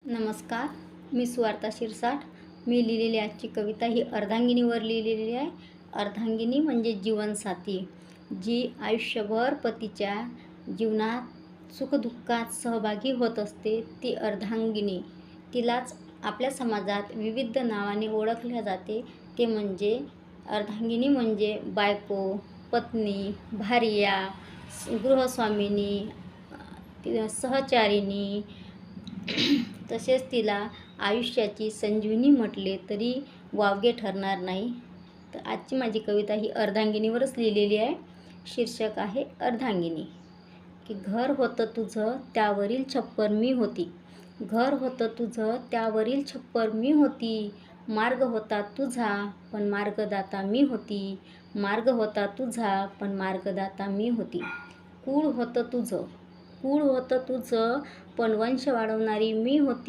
नमस्कार. मी सुवार्ता शिरसाट. मी लिहिलेली आजची कविता ही अर्धांगिनीवर लिहिलेली आहे. अर्धांगिनी म्हणजे जीवनसाथी, जी आयुष्यभर पतीच्या जीवनात सुखदुःखात सहभागी होत असते. ती अर्धांगिनी. तिलाच आपल्या समाजात विविध नावाने ओळखल्या जाते. ते म्हणजे अर्धांगिनी म्हणजे बायको, पत्नी, भार्या, गृहस्वामिनी, सहचारिणी. तसेच तिला आयुष्याची संजीवनी म्हटले तरी वावगे ठरणार नाही. तर आजची माझी कविता ही अर्धांगिनीवरच लिहिलेली आहे. शीर्षक आहे अर्धांगिनी. की घर होतं तुझं त्यावरील छप्पर मी होती. घर होतं तुझं त्यावरील छप्पर मी होती. मार्ग होता तुझा पण मार्गदाता मी होती. मार्ग होता तुझा पण मार्गदाता मी होती. कूळ होतं तुझं पण वंश वाढवणारी मी होती.